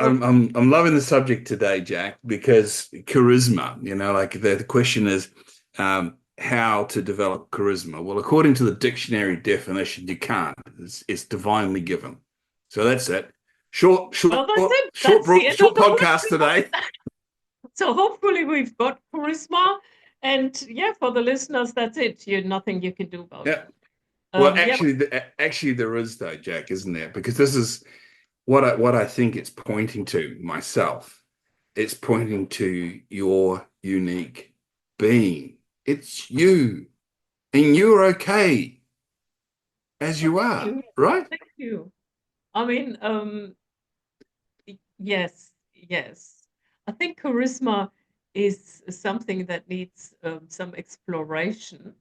I'm loving the subject today, Jack, because charisma, like the question is how to develop charisma. Well, according to the dictionary definition, you can't. It's divinely given. So that's it. Short, short, Well, that's it. short, That's the end of short the podcast podcast. today. So hopefully we've got charisma. And yeah, for the listeners, that's it. Nothing you can do about Yeah. it. Well, Yeah, actually, there is though, Jack, isn't there? Because this is what I think it's pointing to myself. It's pointing to your unique being. It's you, and you're okay as well, you thank are, you. right? Thank you. I mean, yes, yes. I think charisma is something that needs some exploration.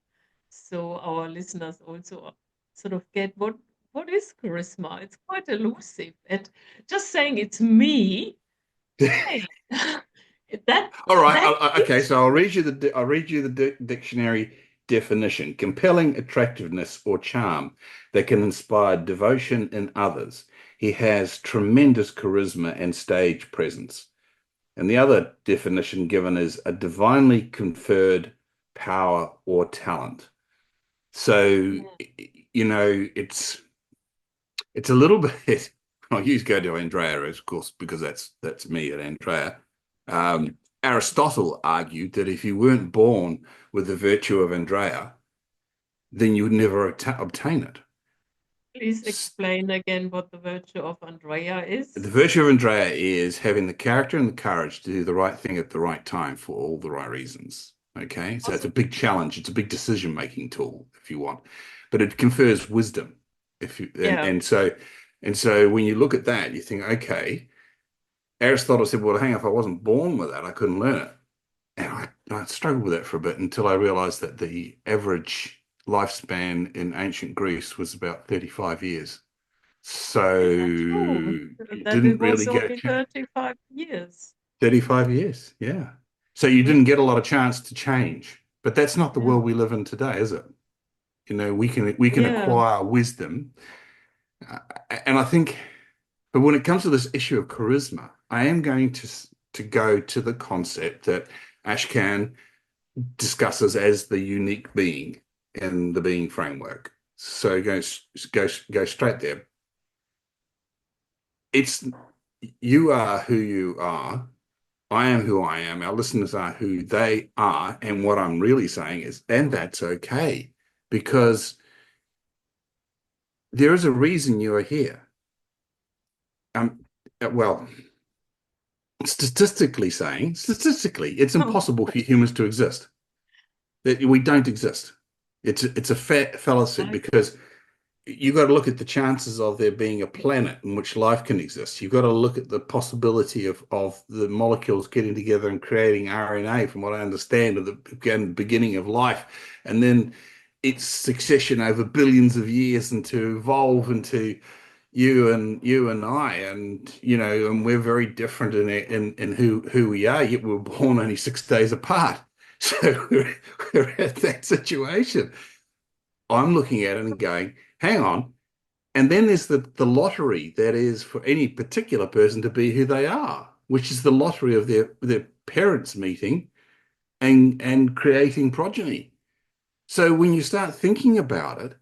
So our listeners also sort of get what is charisma? It's quite elusive. And just saying it's me, hey, that All right. that Okay. gives So I'll read you the dictionary definition: compelling attractiveness or charm that can inspire devotion in others. He has tremendous charisma and stage presence. And the other definition given is a divinely conferred power or talent. So, it's a little bit. I'll use go to Andrea, of course, because that's me at Andrea. Aristotle argued that if you weren't born with the virtue of Andrea, then you would never obtain it. please explain again what the virtue of Andrea The is. virtue of Andrea is having the character and the courage to do the right thing at the right time for all the right reasons. Okay, so it's a Awesome. big challenge. It's a big decision-making tool, if you want, but it confers wisdom. If you Yeah. and so when you look at that, you think, okay, Aristotle said, well, hang on, if I wasn't born with that, I couldn't learn it. And I struggled with that for a bit until I realized that the average lifespan in ancient Greece was about 35 years. So Is that true? you That it didn't really was get a only chance. 35 years. 35 years, yeah. So you Yeah. didn't get a lot of chance to change. But that's not the Yeah. world we live in today, is it? We can Yeah. acquire wisdom. Uh, and I think, but when it comes to this issue of charisma, I am going to go to the concept that Ashcan discusses as the unique being in the being framework. So go straight there. It's You are who you are. I am who I am. Our listeners are who they are. And what I'm really saying is, and that's okay, because there is a reason you are here. Um, well, statistically, it's impossible for humans to exist. That we don't exist. It's a fallacy Right. because you've got to look at the chances of there being a planet in which life can exist. You've got to look at the possibility of the molecules getting together and creating RNA, from what I understand, at the beginning of life, and then its succession over billions of years and to evolve into you and I, and we're very different in who we are, yet we were born only 6 days apart. So we're at that situation. I'm looking at it and going, hang on. And then there's the lottery that is for any particular person to be who they are, which is the lottery of their parents meeting and creating progeny. So when you start thinking about it,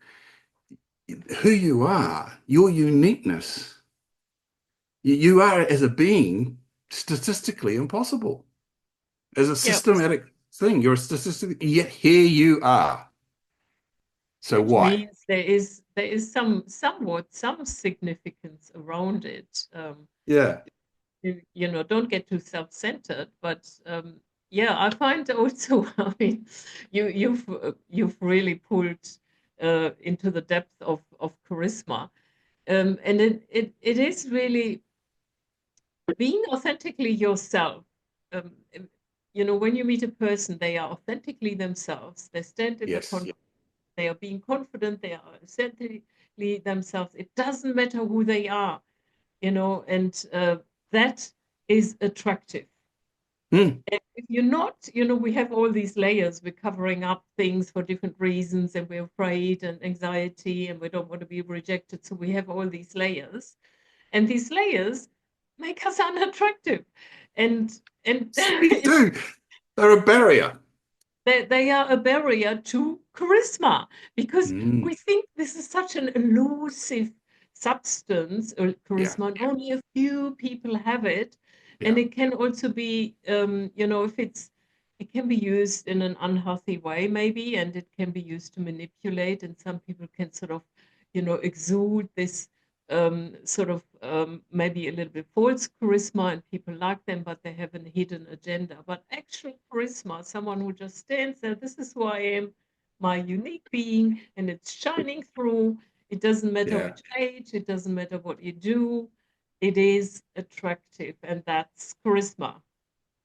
who you are, your uniqueness, you are as a being statistically impossible. As a Yeah. systematic thing, you're a statistic, yet here you are. So Which why? means there is some significance around it. Yeah. Don't get too self-centered, but yeah, I find also, I mean, you've really pulled into the depth of charisma. And it is really being authentically yourself. Um, when you meet a person, they are authentically themselves. They stand in the Yes. confidence. They are being confident. They are authentically themselves. It doesn't matter who they are, and that is attractive. Hmm. And if you're not, we have all these layers. We're covering up things for different reasons, and we're afraid and anxiety, and we don't want to be rejected. So we have all these layers, and these layers make us unattractive. And They do. They're a barrier. they are a barrier to charisma because Mm, we think this is such an elusive substance, yeah, charisma, and only a few people have it. And yeah, it can also be, if it can be used in an unhealthy way, maybe, and it can be used to manipulate. And some people can sort of, exude this sort of maybe a little bit false charisma, and people like them, but they have a hidden agenda. But actual charisma, someone who just stands there, this is who I am, my unique being, and it's shining through. It doesn't matter yeah. which age, it doesn't matter what you do, it is attractive, and that's charisma.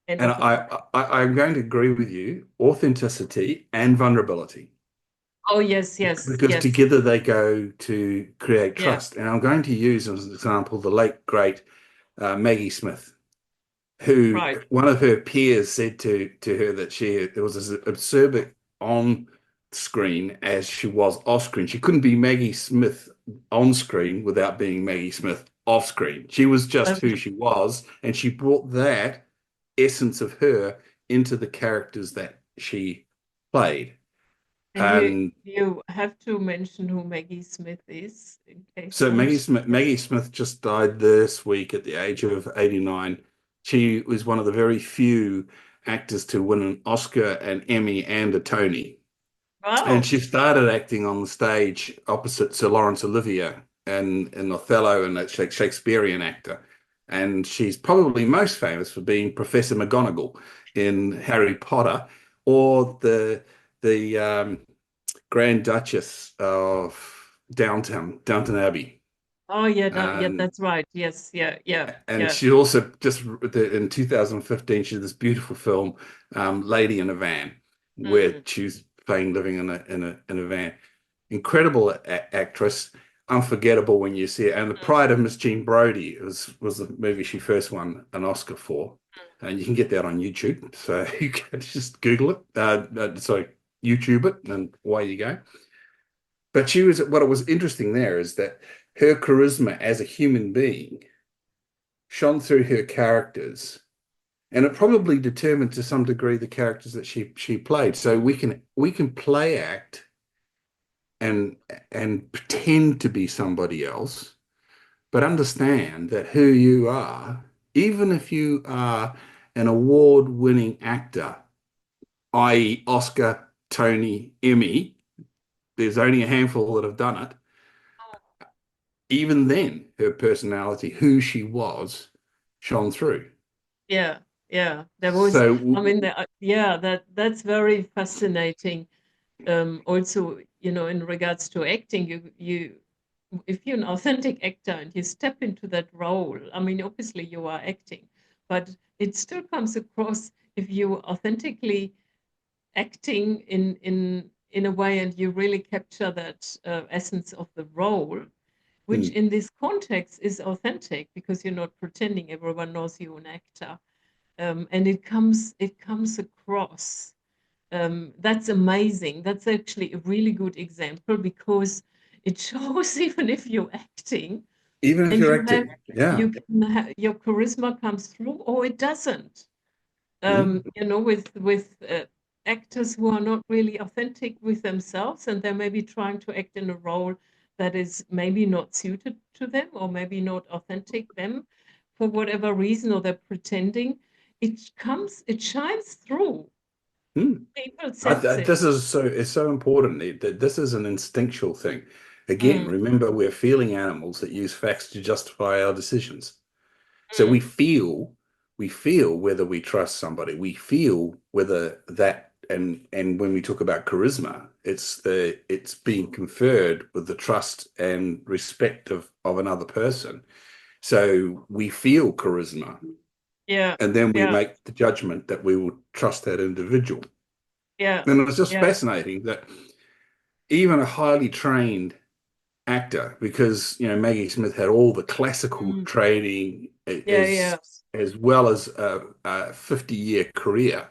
End And of the story. I'm going to agree with you, authenticity and vulnerability, Oh, yes, yes, because yes. together they go to create Yeah, trust. And I'm going to use as an example the late great Maggie Smith, who right. one of her peers said to her that she there was as absurd on screen as she was off screen. She couldn't be Maggie Smith on screen without being Maggie Smith off screen. She was just who Okay. she was, and she brought that essence of her into the characters that she played. And you And you have to mention who Maggie Smith is in case so some Maggie Smith just died this week at the age of 89. She was one of the very few actors to win an Oscar, an Emmy, and a Tony. And wow. she started acting on the stage opposite Sir Laurence Olivier in Othello and a Shakespearean actor. And she's probably most famous for being Professor McGonagall in Harry Potter or the Grand Duchess of Downton Abbey. Oh yeah, yeah, And that's right. Yes, yeah, yeah, and yeah. she also just in 2015 she did this beautiful film, Lady in a Van, where Mm, she's playing living in a van. Incredible actress, unforgettable when you see it. And The mm, Pride of Miss Jean Brodie was the movie she first won an Oscar for, and you can get that on YouTube. So you can just Google it. Sorry, YouTube it, and away you go. But she was what was interesting there is that her charisma as a human being shone through her characters, and it probably determined to some degree the characters that she played. So we can play act and pretend to be somebody else, but understand that who you are, even if you are an award-winning actor, i.e. Oscar, Tony, Emmy, there's only a handful that have done it. Even then, her personality, who she was, shone through. yeah, yeah. There was, I So mean, yeah, that's very fascinating. Also, in regards to acting, if you're an authentic actor and you step into that role, I mean, obviously you are acting, but it still comes across if you authentically acting in a way and you really capture that essence of the role, which hmm, in this context is authentic because you're not pretending. Everyone knows you're an actor, and it comes across. That's amazing. That's actually a really good example because it shows even if you're acting even if and you're you have acting, yeah. you can your charisma comes through or it doesn't. Hmm. With actors who are not really authentic with themselves and they're maybe trying to act in a role that is maybe not suited to them or maybe not authentic them for whatever reason, or they're pretending, it shines through. Hmm. People sense it. This is so it's so important that this is an instinctual thing. Again, Mm, remember we're feeling animals that use facts to justify our decisions. So mm, we feel whether we trust somebody. We feel whether that and when we talk about charisma, it's being conferred with the trust and respect of another person. So we feel charisma, yeah, and then we yeah, make the judgment that we will trust that individual. yeah, And it's just yeah. fascinating that even a highly trained actor, because Maggie Smith had all the classical Mm, training yeah, yeah. as well as a 50-year career,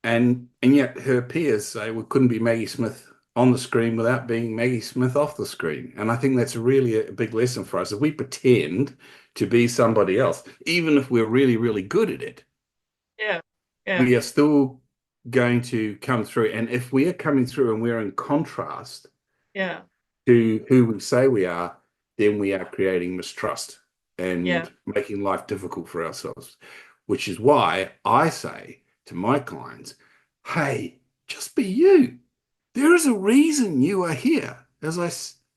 and yet her peers say we couldn't be Maggie Smith on the screen without being Maggie Smith off the screen. And I think that's really a big lesson for us. If we pretend to be somebody else, even if we're really, really good at it, Yeah. Yeah. we are still going to come through. And if we are coming through and we're in contrast Yeah. to who we say we are, then we are creating mistrust Yeah. and making life difficult for ourselves, which is why I say to my clients, hey, just be you. There is a reason you are here. As I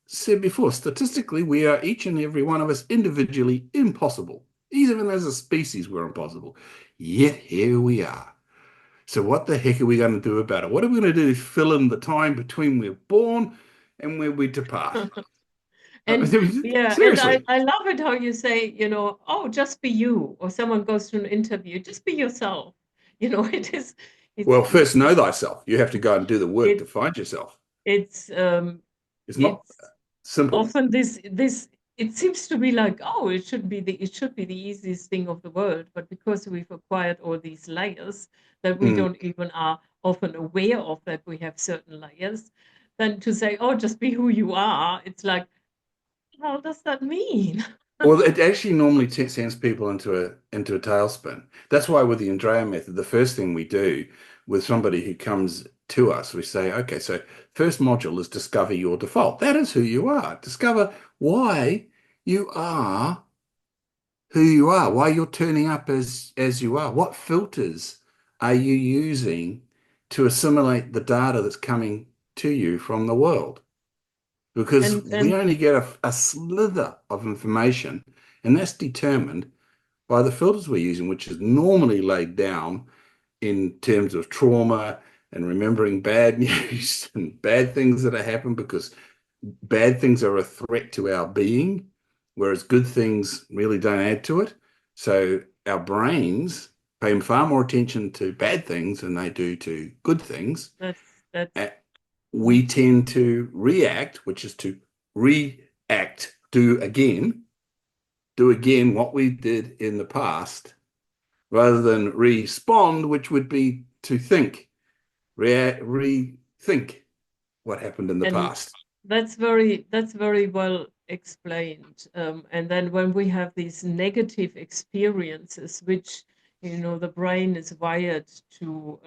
said before, statistically, we are each and every one of us individually impossible. Even as a species, we're impossible. Yet here we are. So what the heck are we going to do about it? What are we going to do to fill in the time between we're born and where we depart? And yeah, and Seriously. I love it how you say, oh, just be you, or someone goes to an interview, just be yourself. It is, it's, Well, first know thyself. You have to go and do the work to it, find yourself. it's, It's not it's simple. often it seems to be like, oh, it should be the easiest thing of the world, but because we've acquired all these layers that we Mm. don't even are often aware of, that we have certain layers, then to say, oh, just be who you are, it's like, what the hell does that mean? Well, it actually normally sends people into a tailspin. That's why with the Andrea method, the first thing we do with somebody who comes to us, we say, okay, so first module is discover your default. That is who you are. Discover why you are who you are, why you're turning up as you are. What filters are you using to assimilate the data that's coming to you from the world? Because and we and only get a slither of information, and that's determined by the filters we're using, which is normally laid down in terms of trauma and remembering bad news and bad things that have happened, because bad things are a threat to our being, whereas good things really don't add to it. So our brains pay far more attention to bad things than they do to good things. that's We tend to react, which is to react, do again what we did in the past, rather than respond, which would be to think, rethink what happened in the and past. that's very well explained. And then when we have these negative experiences, which the brain is wired to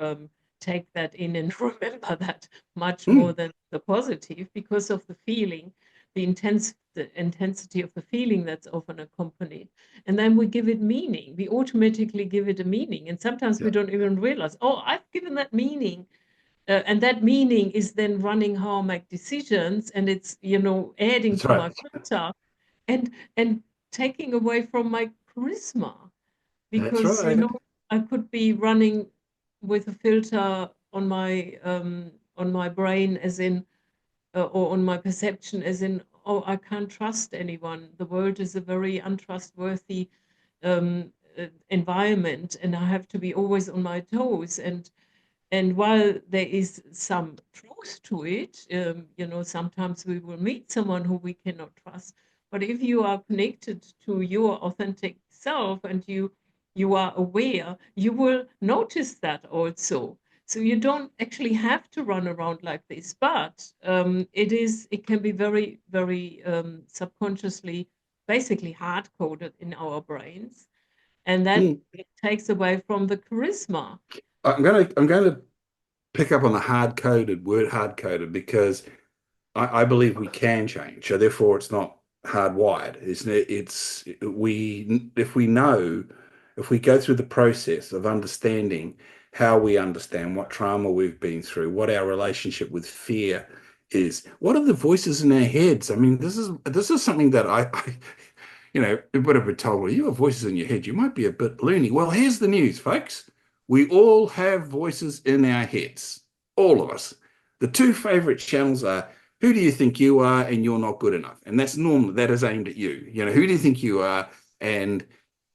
take that in and remember that much more Hmm, than the positive, because of the intensity of the feeling that's often accompanied. And then we give it meaning. We automatically give it a meaning, and sometimes we yeah, don't even realize, oh, I've given that meaning. And that meaning is then running how I make decisions, and it's adding that's to right. my filter, and taking away from my charisma, That's because right. I could be running with a filter on my brain, as in, or on my perception, as in, oh, I can't trust anyone. The world is a very untrustworthy environment, and I have to be always on my toes. And while there is some truth to it, sometimes we will meet someone who we cannot trust. But if you are connected to your authentic self, and you are aware, you will notice that also. So you don't actually have to run around like this, but it can be very, very subconsciously, basically hard coded in our brains, and that Hmm. takes away from the charisma. I'm going to pick up on the hard coded, because I believe we can change. So therefore, it's not hardwired. It's we if we know, if we go through the process of understanding how we understand what trauma we've been through, what our relationship with fear is, what are the voices in our heads? I mean, this is something that it would have been told, well, you have voices in your head. You might be a bit loony. Well, here's the news, folks. We all have voices in our heads, all of us. The two favorite channels are, who do you think you are, and you're not good enough. And that's normal. That is aimed at you. Who do you think you are, and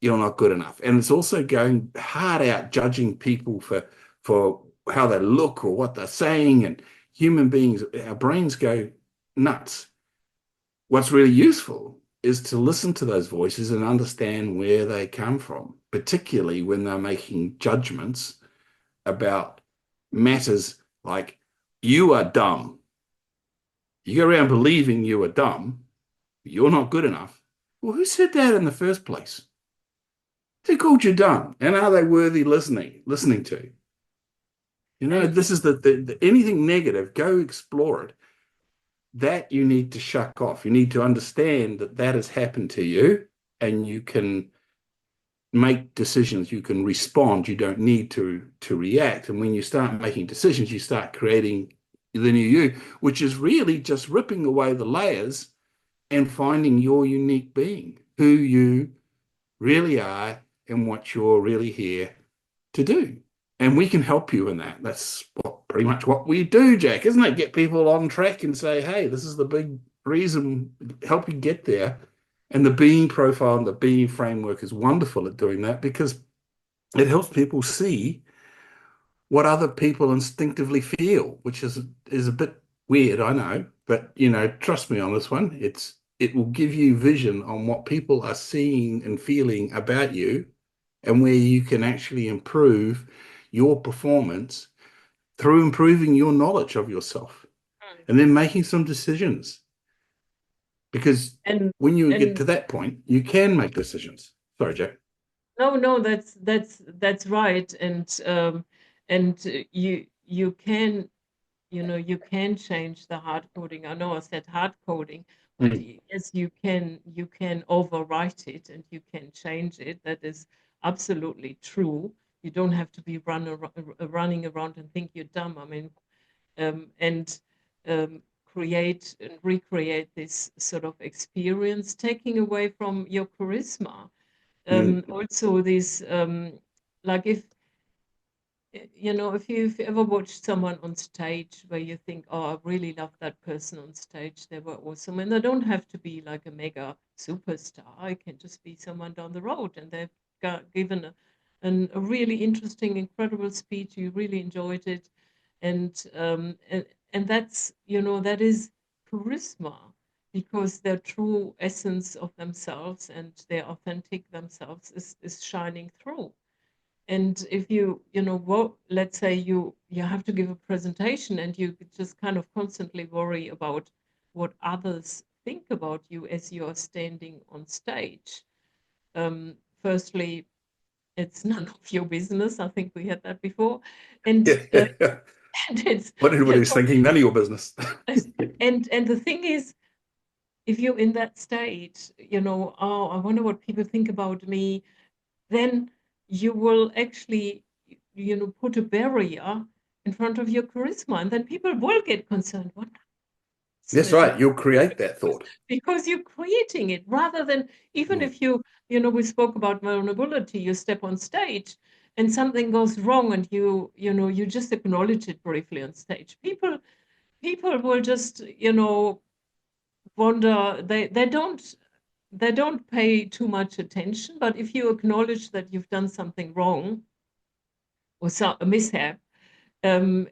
you're not good enough. And it's also going hard out judging people for how they look or what they're saying. And human beings, our brains go nuts. What's really useful is to listen to those voices and understand where they come from, particularly when they're making judgments about matters like, you are dumb. You go around believing you are dumb, you're not good enough. Well, who said that in the first place? Who called you dumb? And are they worthy listening to? And This is the anything negative, go explore it. That you need to shuck off. You need to understand that that has happened to you and you can make decisions, you can respond, you don't need to react. And when you start making decisions, you start creating the new you, which is really just ripping away the layers and finding your unique being, who you really are and what you're really here to do. And we can help you in that. That's pretty much what we do, Jack, isn't it? Get people on track and say, hey, this is the big reason, help you get there. And the being profile and the being framework is wonderful at doing that because it helps people see what other people instinctively feel, which is a bit weird, I know, but trust me on this one. It will give you vision on what people are seeing and feeling about you and where you can actually improve your performance through improving your knowledge of yourself and then making some decisions. Because and when you get and to that point, you can make decisions. Sorry, Jack. no, no, that's right. And you can, you can change the hard coding. I know I said hard coding, but Mm, yes, you can overwrite it and you can change it. That is absolutely true. You don't have to be running around and think you're dumb. I mean, and create and recreate this sort of experience, taking away from your charisma. mm, Also, this like if you've ever watched someone on stage where you think, oh, I really love that person on stage, they were awesome. And they don't have to be like a mega superstar. It can just be someone down the road and they've given a really interesting, incredible speech. You really enjoyed it. And that's, that is charisma because their true essence of themselves and their authentic themselves is shining through. And if let's say you have to give a presentation and you just kind of constantly worry about what others think about you as you're standing on stage. Firstly, it's none of your business. I think we had that before, and yeah. and it's What you everybody's know, thinking, none of your business. and the thing is, if you're in that state, oh, I wonder what people think about me, then you will actually, put a barrier in front of your charisma, and then people will get concerned. What That's is right. You'll create that because thought. you're creating it rather than even Mm. if we spoke about vulnerability. You step on stage and something goes wrong, and you just acknowledge it briefly on stage. People will just wonder. They don't pay too much attention, but if you acknowledge that you've done something wrong or a mishap, and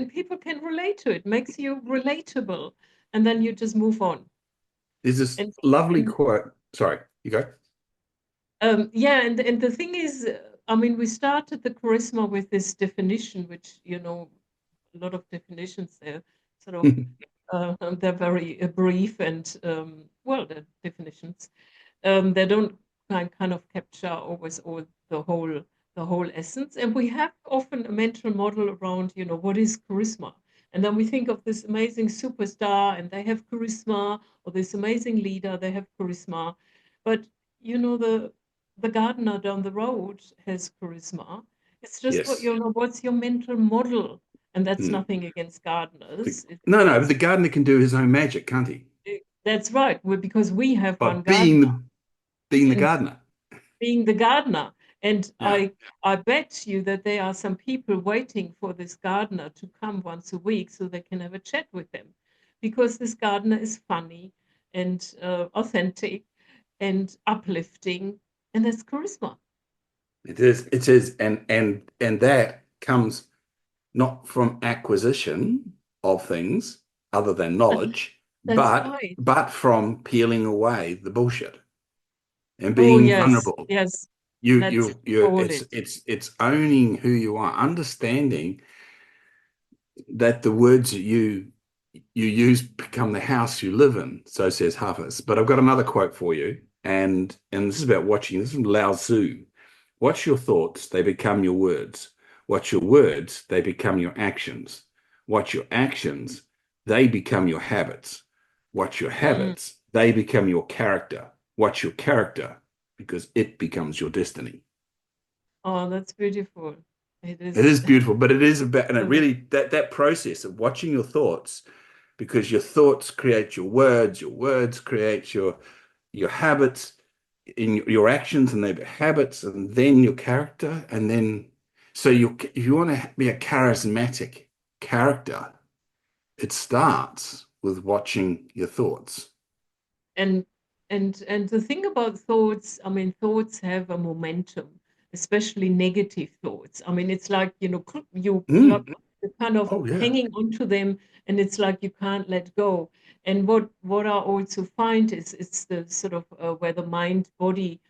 people can relate to it, makes you relatable, and then you just move on. There's this And lovely and quote. Sorry, you go. yeah, and the thing is, I mean, we started the charisma with this definition, which a lot of definitions there, sort of, they're very brief and well, the definitions. They don't kind of capture always all the whole essence. And we have often a mental model around, what is charisma? And then we think of this amazing superstar and they have charisma, or this amazing leader, they have charisma. But the gardener down the road has charisma. It's just Yes. what's your mental model? And that's Mm. nothing against gardeners. No, no, but It's the gardener can do his own magic, can't he? That's right. Because we have By one gardener, being the and gardener. being the gardener. And Yeah. I bet you that there are some people waiting for this gardener to come once a week so they can have a chat with them, because this gardener is funny and authentic and uplifting, and that's charisma. It is. It is. And that comes not from acquisition of things other than knowledge, That's but right. from peeling away the bullshit and Oh being yes, vulnerable. yes. That's You all it. it's owning who you are, understanding that the words that you you use become the house you live in. So says Hafiz. But I've got another quote for you, and this is about watching. This is from Lao Tzu. Watch your thoughts, they become your words. Watch your words, they become your actions. Watch your actions, they become your habits. Watch your Mm. habits, they become your character. Watch your character, because it becomes your destiny. Oh, that's beautiful. It It is. is beautiful, but it is about, and it So, really, that process of watching your thoughts, because your thoughts create your words create your habits, in your actions, and their habits, and then your character, and then so you if you want to be a charismatic character, it starts with watching your thoughts. and and the thing about thoughts, I mean, thoughts have a momentum, especially negative thoughts. I mean, it's like, Mm. you're kind of Oh yeah. hanging onto them, and it's like you can't let go. And what I also find is it's the sort of where the mind body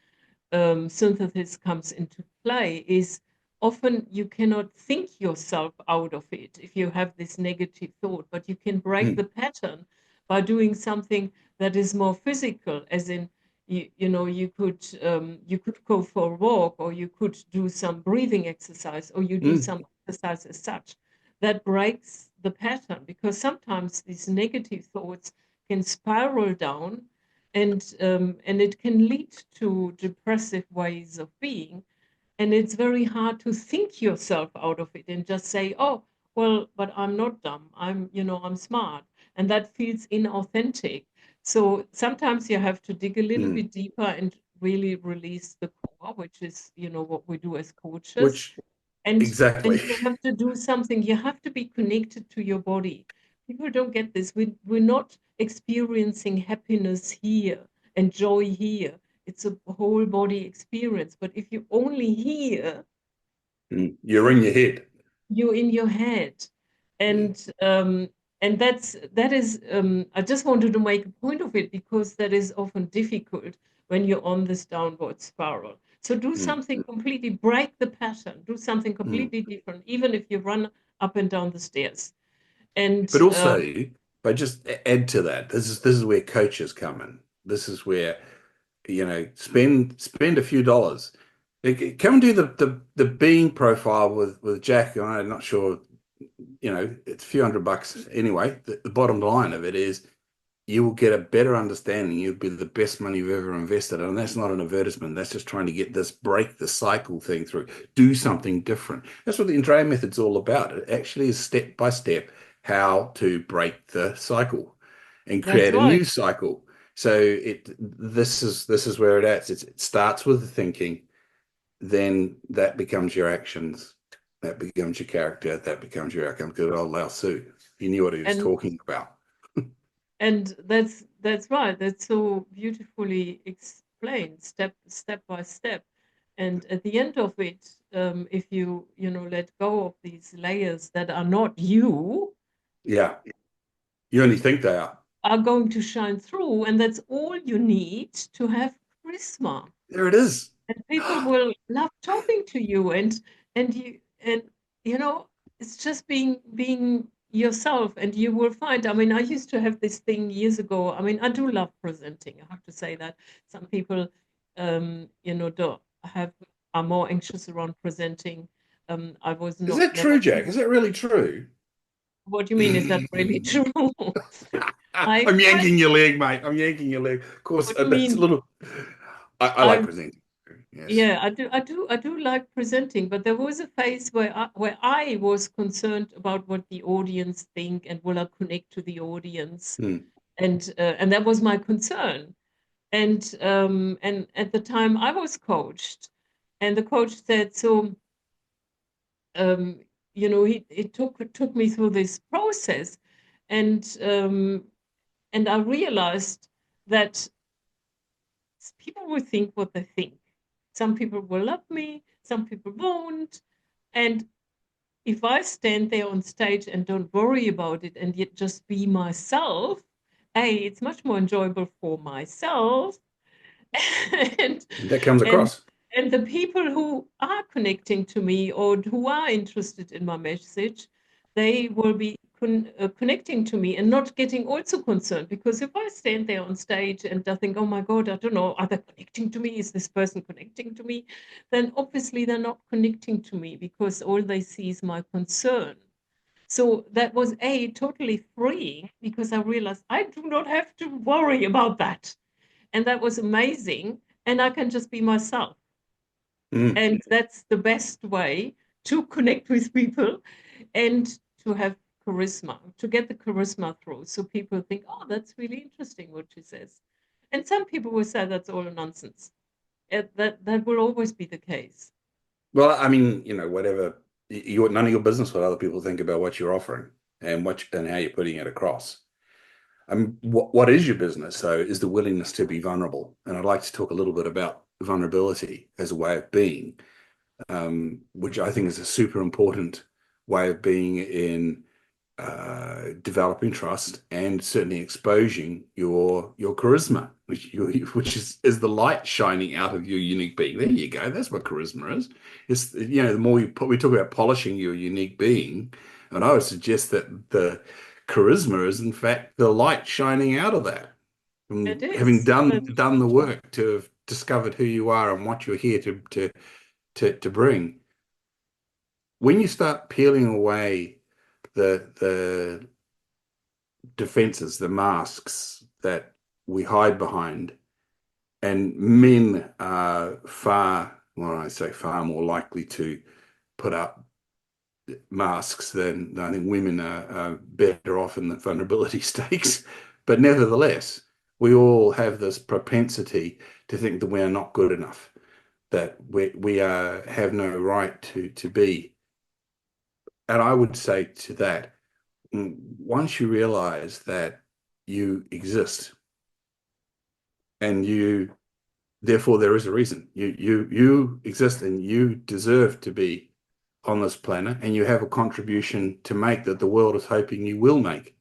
synthesis comes into play is often you cannot think yourself out of it if you have this negative thought, but you can break the Mm. pattern by doing something that is more physical, as in you could go for a walk, or you could do some breathing exercise, or you do Mm. some exercise as such that breaks the pattern, because sometimes these negative thoughts can spiral down, and it can lead to depressive ways of being, and it's very hard to think yourself out of it and just say, oh, well, but I'm not dumb, I'm smart, and that feels inauthentic. So sometimes you have to dig a little Mm. bit deeper and really release the core, which is what we do as coaches. Which And exactly. you have to do something. You have to be connected to your body. People don't get this. We're not experiencing happiness here and joy here. It's a whole body experience. But if you only hear, Mm. You're in your head. you're in your head. Yeah. And I just wanted to make a point of it, because that is often difficult when you're on this downward spiral. So do Mm. something completely, break the pattern, do something Mm. completely different, even if you run up and down the stairs. And But also, but just add to that, this is where coaches come in. This is where, spend a few dollars. Come and do the being profile with Jack. I'm not sure, it's a few $100 anyway. The bottom line of it is you will get a better understanding. You'll be the best money you've ever invested. And that's not an advertisement. That's just trying to get this break the cycle thing through. Do something different. That's what the Andrea method's all about. It actually is step by step how to break the cycle and that's create a right. new cycle. So this is where it at. It starts with the thinking, then that becomes your actions, that becomes your character, that becomes your outcome. Good old Lao Tzu. He knew what he was And talking about. and that's right. That's so beautifully explained, step by step. And at the end of it, if you let go of these layers that are not you, Yeah. You only think they are. are going to shine through, and that's all you need to have charisma. There it is. And people will love talking to you, and it's just being yourself, and you will find, I mean, I used to have this thing years ago. I mean, I do love presenting, I have to say that. Some people don't have are more anxious around presenting. I was Is not that never. true, Jack? Is that really true? What do you mean, is that really true? I I'm find, yanking your leg, mate. I'm yanking your leg. Of course, what do you that's a mean? little. I like I presenting. Yes. Yeah, I do like presenting, but there was a phase where I was concerned about what the audience think, and will I connect to the audience, Hmm. and that was my concern. And at the time I was coached, and the coach said, so um, he took me through this process, and and I realized that people will think what they think. Some people will love me, some people won't. And if I stand there on stage and don't worry about it, and yet just be myself, it's much more enjoyable for myself. and That comes and across. and the people who are connecting to me, or who are interested in my message, they will be connecting to me and not getting also concerned. Because if I stand there on stage and I think, oh my God, I don't know, are they connecting to me? Is this person connecting to me? Then obviously they're not connecting to me because all they see is my concern. So that was totally freeing because I realized I do not have to worry about that. And that was amazing. And I can just be myself. Mm. And that's the best way to connect with people and to have charisma, to get the charisma through. So people think, oh, that's really interesting what she says. And some people will say that's all nonsense. That will always be the case. Well, I mean, whatever none of your business what other people think about what you're offering and and how you're putting it across. What is your business, though, is the willingness to be vulnerable. And I'd like to talk a little bit about vulnerability as a way of being, which I think is a super important way of being in developing trust and certainly exposing your charisma, which is the light shining out of your unique being. There you go. That's what charisma is. It's the more we talk about polishing your unique being, and I would suggest that the charisma is in fact the light shining out of that. It From having is. done the work to have discovered who you are and what you're here to bring. When you start peeling away the defenses, the masks that we hide behind. And men are well, I say far more likely to put up masks than I think women are better off in the vulnerability stakes. But nevertheless, we all have this propensity to think that we are not good enough, that we have no right to be. And I would say to that, once you realize that you exist and therefore there is a reason you exist and you deserve to be on this planet and you have a contribution to make that the world is hoping you will make,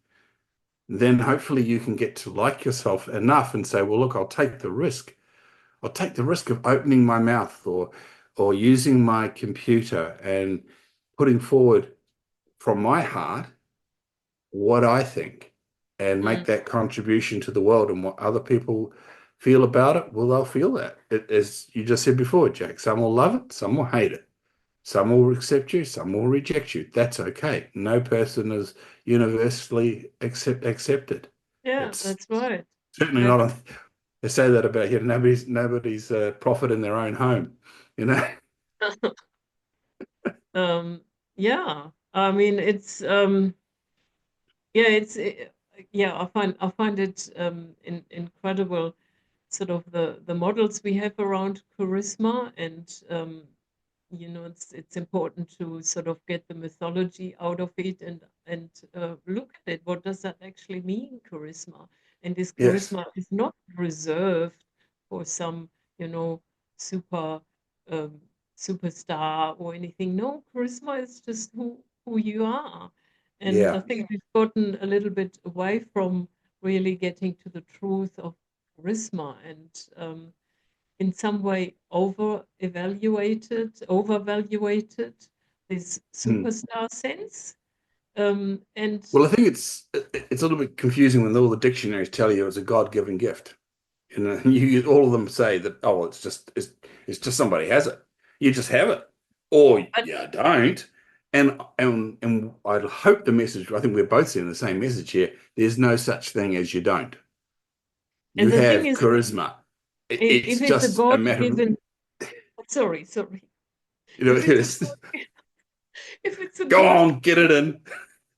then hopefully you can get to like yourself enough and say, well, look, I'll take the risk. I'll take the risk of opening my mouth or using my computer and putting forward from my heart what I think and make Mm. that contribution to the world, and what other people feel about it, well, they'll feel that. As you just said before, Jack, some will love it, some will hate it. Some will accept you, some will reject you. That's okay. No person is universally accepted. Yeah, It's that's right. certainly not That's a, they say that about here. Nobody's prophet in their own home, you know? um yeah. I mean yeah, yeah, I find it incredible sort of the models we have around charisma and it's important to sort of get the mythology out of it and look at it. What does that actually mean, charisma? And this Yes. charisma is not reserved for some, you know, super um, superstar or anything. No, charisma is just who you are. And I Yeah. think we've gotten a little bit away from really getting to the truth of charisma and in some way overvaluated this Hmm. superstar sense. And Well, I think it's a little bit confusing when all the dictionaries tell you it's a God-given gift. All of them say that, oh, it's just somebody has it. You just have it, or but you don't. And I hope the message. I think we're both seeing the same message here. There's no such thing as you don't. You and the thing have is, charisma. It's if it's a just a matter of God-given, sorry, if it's a it's, God, if it's a go God, on, get it in.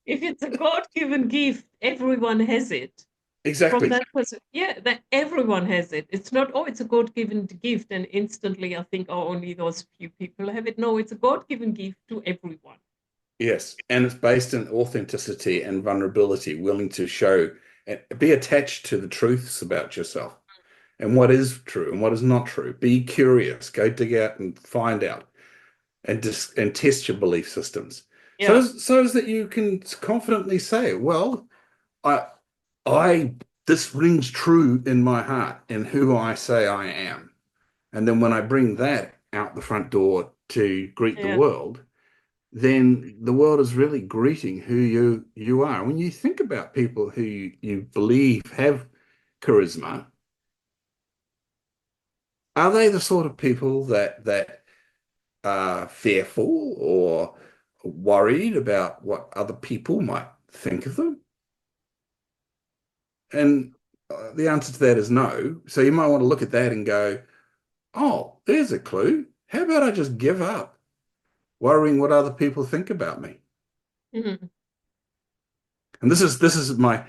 if it's a God-given gift, everyone has it. From Exactly. that person, yeah, that everyone has it. It's not, oh, it's a God-given gift, and instantly I think, oh, only those few people have it. No, it's a God-given gift to everyone. Yes, and it's based in authenticity and vulnerability, willing to show and be attached to the truths about yourself and what is true and what is not true. Be curious, go dig out and find out and test your belief systems. Yeah, So as that you can confidently say, well, I I this rings true in my heart in who I say I am. And then when I bring that out the front door to greet the yeah, world, then the world is really greeting who you are. When you think about people who you believe have charisma, are they the sort of people that are fearful or worried about what other people might think of them? And the answer to that is no. So you might want to look at that and go, oh, there's a clue. How about I just give up worrying what other people think about me? Mhm. And this is my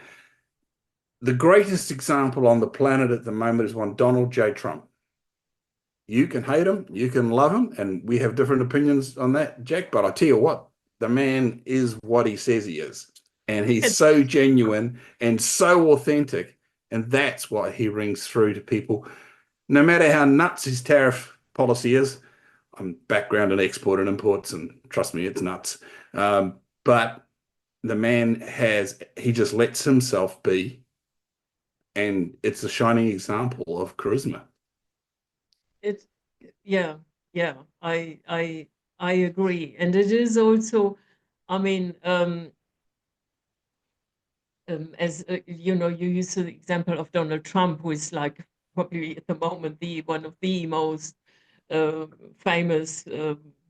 the greatest example on the planet at the moment is one Donald J. Trump. You can hate him, you can love him, and we have different opinions on that, Jack. But I tell you what, the man is what he says he is. And he's It's so genuine and so authentic. And that's why he rings through to people. No matter how nuts his tariff policy is, I'm background in export and imports, and trust me, it's nuts. But the man he just lets himself be, and it's a shining example of charisma. it's yeah, yeah. I agree. And it is also, I mean, as you know, you use the example of Donald Trump, who is like probably at the moment the one of the most uh, famous,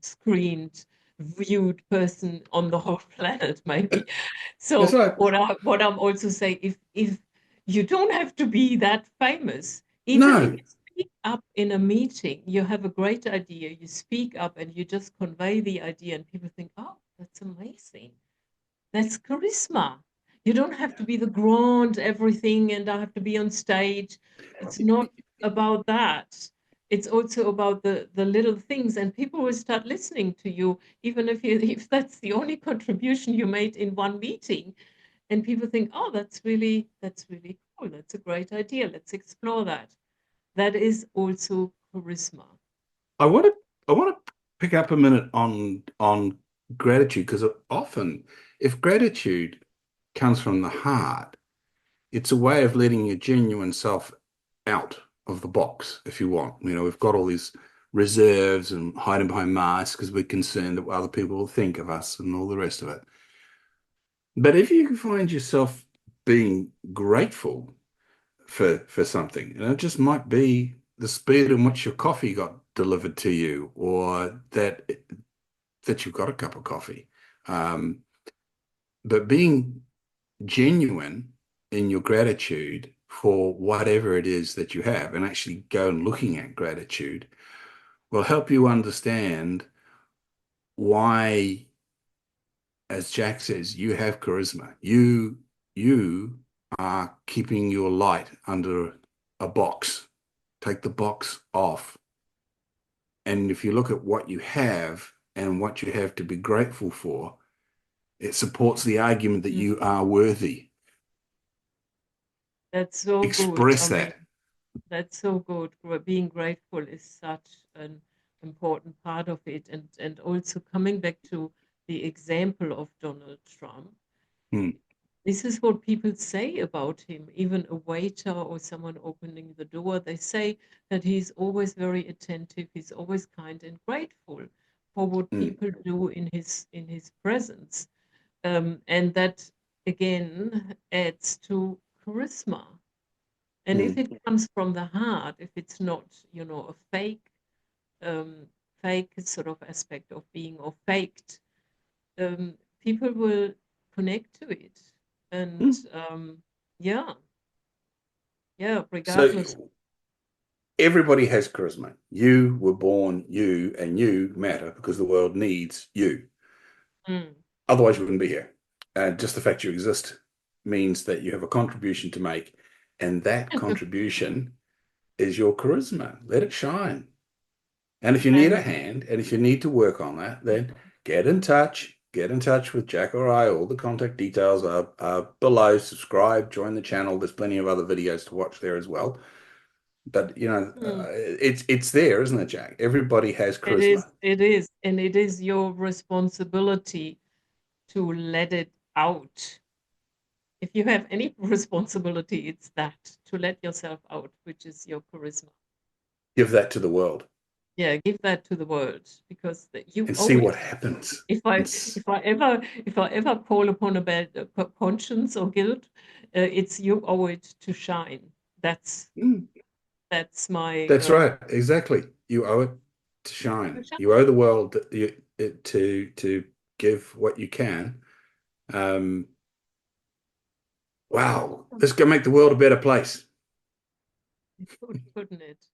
screened, viewed person on the whole planet, maybe. That's So right. what I'm also saying, if you don't have to be that famous, even if No, you speak up in a meeting, you have a great idea, you speak up and you just convey the idea, and people think, oh, that's amazing. That's charisma. You don't have to be the grand everything and I have to be on stage. It's not about that. It's also about the little things, and people will start listening to you, even if that's the only contribution you made in one meeting. And people think, oh, that's really cool. That's a great idea. Let's explore that. That is also charisma. I want to I want to pick up a minute on gratitude because often, if gratitude comes from the heart, it's a way of letting your genuine self out of the box, if you want. We've got all these reserves and hiding behind masks because we're concerned that what other people will think of us and all the rest of it. But if you find yourself being grateful for something, it just might be the speed in which your coffee got delivered to you, or that you got a cup of coffee. Um, but being genuine in your gratitude for whatever it is that you have, and actually go and looking at gratitude will help you understand why, as Jack says, you have charisma. You are keeping your light under a box. Take the box off. And if you look at what you have and what you have to be grateful for, it supports the argument that Mm. you are worthy. That's so good. I Express mean, that. that's so good. Being grateful is such an important part of it. And also coming back to the example of Donald Trump, Hmm, this is what people say about him. Even a waiter or someone opening the door, they say that he's always very attentive, he's always kind and grateful for what hmm, people do in his presence. And that again adds to charisma. And if hmm. it comes from the heart, if it's not, a um, fake sort of aspect of being or faked, people will connect to it. And Hmm. yeah, yeah, regardless. So everybody has charisma. You were born you, and you matter because the world needs you. Mm. Otherwise, you wouldn't be here. And just the fact you exist means that you have a contribution to make, and that contribution is your charisma. Let it shine. And if you need a And hand, and if you need to work on that, then get in touch. Get in touch with Jack or I. All the contact details are below. Subscribe, join the channel. There's plenty of other videos to watch there as well. But mm, it's there, isn't it, Jack? Everybody has it is, charisma. it is, and it is your responsibility to let it out. If you have any responsibility, it's that to let yourself out, which is your charisma. Give that to the world. yeah, give that to the world, because you and see owe what it. happens. If I It's if I ever call upon a bad conscience or guilt, it's you owe it to shine. That's mm, that's my that's right, exactly. You owe it to to shine. shine. You owe the world to give what you can. Um, wow, this is gonna make the world a better place. It could, couldn't it?